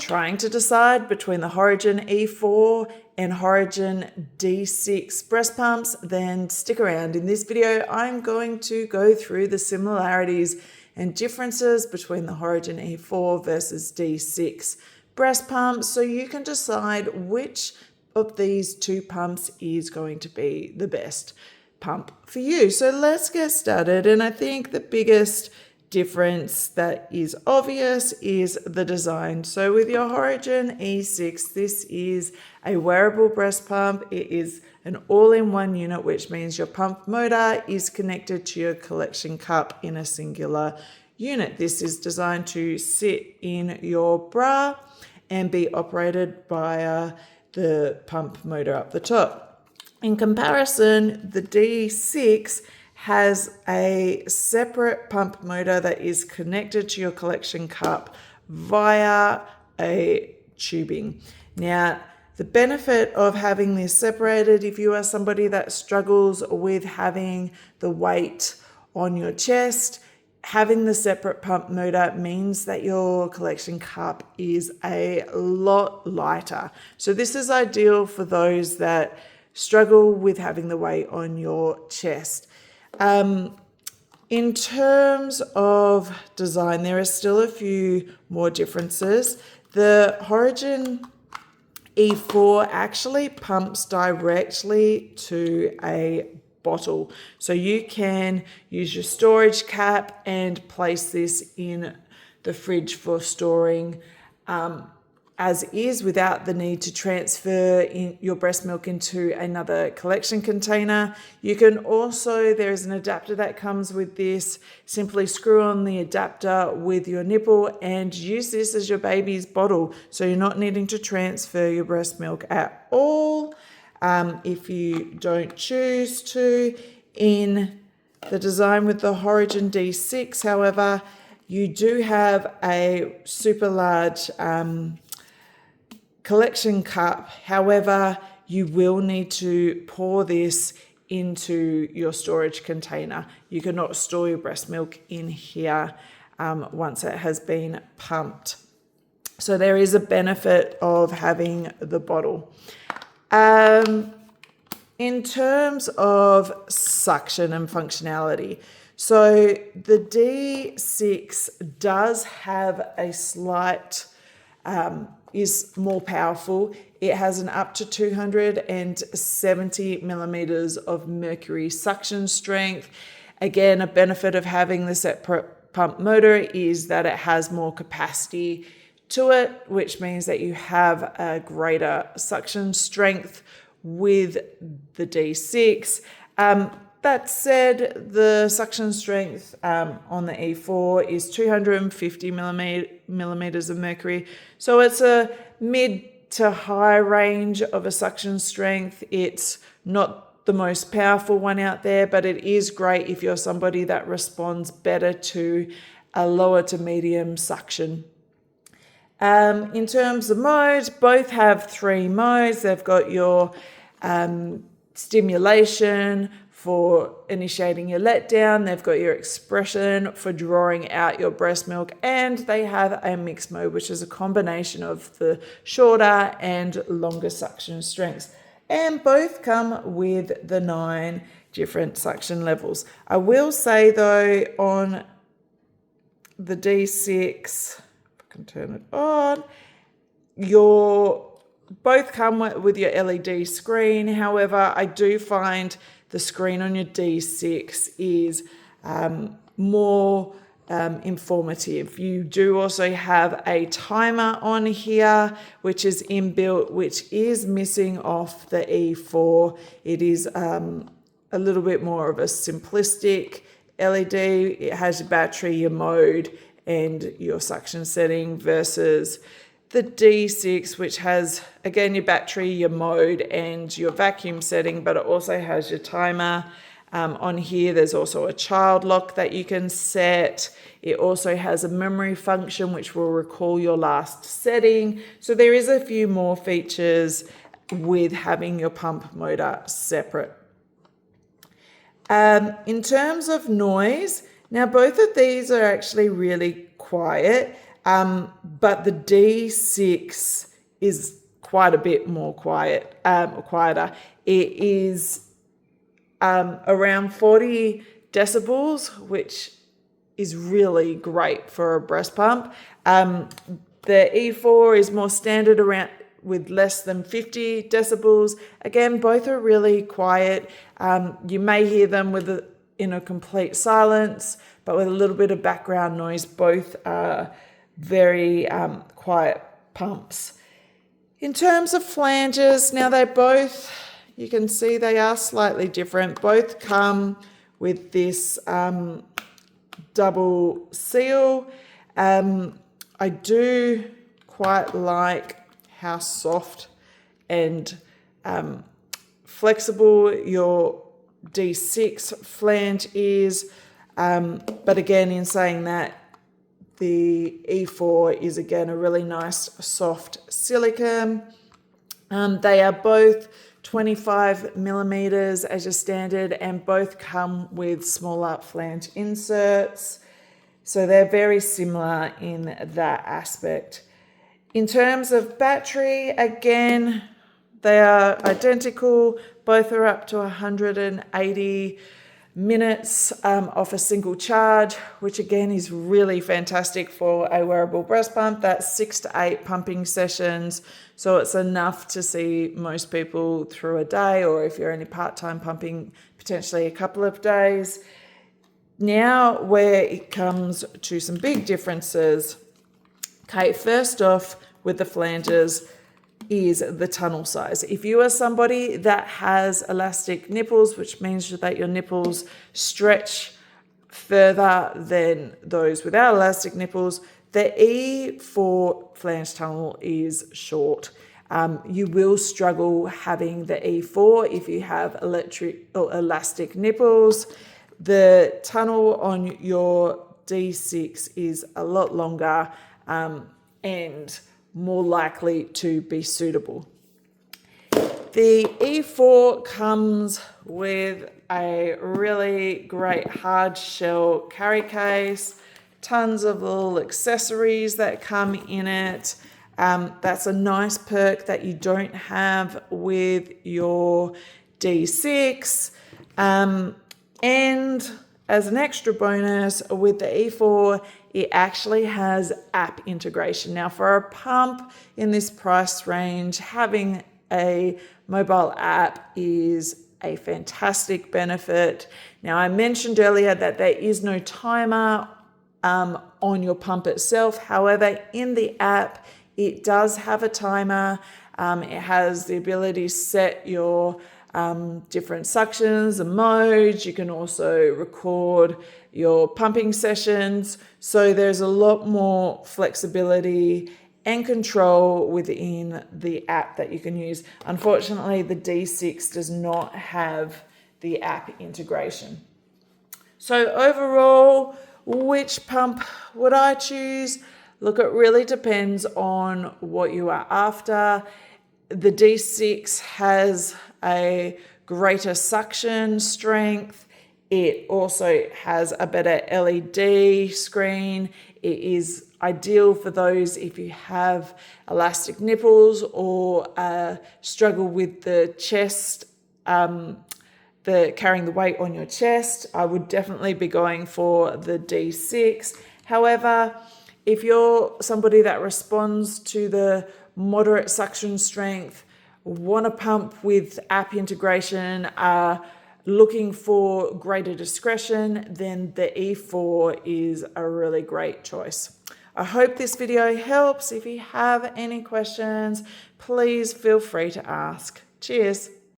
trying to decide between the Horigen E4 and Horigen D6 breast pumps, then stick around. In this video, I'm going to go through the similarities and differences between the Horigen E4 versus D6 breast pumps, so you can decide which of these two pumps is going to be the best pump for you. So let's get started. And I think the biggest difference that is obvious is the design. So with your Horigen E6, this is a wearable breast pump. It is an all-in-one unit, which means your pump motor is connected to your collection cup in a singular unit. This is designed to sit in your bra and be operated via the pump motor up the top. In comparison, the D6 has a separate pump motor that is connected to your collection cup via a tubing. Now, the benefit of having this separated, if you are somebody that struggles with having the weight on your chest, having the separate pump motor means that your collection cup is a lot lighter. So this is ideal for those that struggle with having the weight on your chest. In terms of design, there are still a few more differences. The Horigen E4 actually pumps directly to a bottle. So you can use your storage cap and place this in the fridge for storing as is without the need to transfer your breast milk into another collection container. You can also, there is an adapter that comes with this. Simply screw on the adapter with your nipple and use this as your baby's bottle. So you're not needing to transfer your breast milk at all. If you don't choose to. In the design with the Horigen D6, however, you do have a super large collection cup. However, you will need to pour this into your storage container. You cannot store your breast milk in here once it has been pumped. So there is a benefit of having the bottle. In terms of suction and functionality, so the D6 does have a slight, is more powerful. It has an up to 270 millimeters of mercury suction strength. Again, a benefit of having the separate pump motor is that it has more capacity to it, which means that you have a greater suction strength with the D6. That said, the suction strength on the E4 is 250 millimeters of mercury. So it's a mid to high range of a suction strength. It's not the most powerful one out there, but it is great if you're somebody that responds better to a lower to medium suction. In terms of modes, both have 3 modes. They've got your stimulation for initiating your letdown. They've got your expression for drawing out your breast milk, and they have a mixed mode, which is a combination of the shorter and longer suction strengths. And both come with the 9 different suction levels. I will say though, on the D6, can turn it on, both come with your LED screen. However, I do find the screen on your D6 is more informative. You do also have a timer on here, which is inbuilt, which is missing off the E4. It is a little bit more of a simplistic LED. It has your battery, your mode, and your suction setting versus the D6, which has, again, your battery, your mode, and your vacuum setting, but it also has your timer. On here, there's also a child lock that you can set. It also has a memory function, which will recall your last setting. So there is a few more features with having your pump motor separate. In terms of noise, now both of these are actually really quiet. but the D6 is quite a bit more quieter. It is around 40 decibels, which is really great for a breast pump. The E4 is more standard around with less than 50 decibels. Again, both are really quiet. You may hear them in a complete silence, but with a little bit of background noise. Both are very quiet pumps. In terms of flanges, now you can see they are slightly different. Both come with this double seal. I do quite like how soft and flexible your D6 flange is. But again, in saying that, the E4 is again a really nice soft silicone. They are both 25 millimeters as your standard, and both come with smaller flange inserts. So they're very similar in that aspect. In terms of battery, again, they are identical. Both are up to 180 minutes off a single charge, which again is really fantastic for a wearable breast pump. That's 6 to 8 pumping sessions. So it's enough to see most people through a day, or if you're only part-time pumping, potentially a couple of days. Now, where it comes to some big differences. Okay, first off with the flanges is the tunnel size. If you are somebody that has elastic nipples, which means that your nipples stretch further than those without elastic nipples, the E4 flange tunnel is short. You will struggle having the E4 if you have elastic nipples. The tunnel on your D6 is a lot longer and more likely to be suitable. The E4 comes with a really great hard shell carry case, tons of little accessories that come in it. That's a nice perk that you don't have with your D6. And as an extra bonus with the E4, it actually has app integration. Now, for a pump in this price range, having a mobile app is a fantastic benefit. Now, I mentioned earlier that there is no timer on your pump itself. However, in the app, it does have a timer. It has the ability to set your different suctions and modes. You can also record your pumping sessions. So there's a lot more flexibility and control within the app that you can use. Unfortunately, the D6 does not have the app integration. So overall, which pump would I choose? Look, it really depends on what you are after. The D6 has a greater suction strength. It also has a better LED screen. It is ideal for those if you have elastic nipples or struggle with the chest, carrying the weight on your chest. I would definitely be going for the D6. However, if you're somebody that responds to the moderate suction strength, want a pump with app integration, looking for greater discretion, then the E4 is a really great choice. I hope this video helps. If you have any questions, please feel free to ask. Cheers.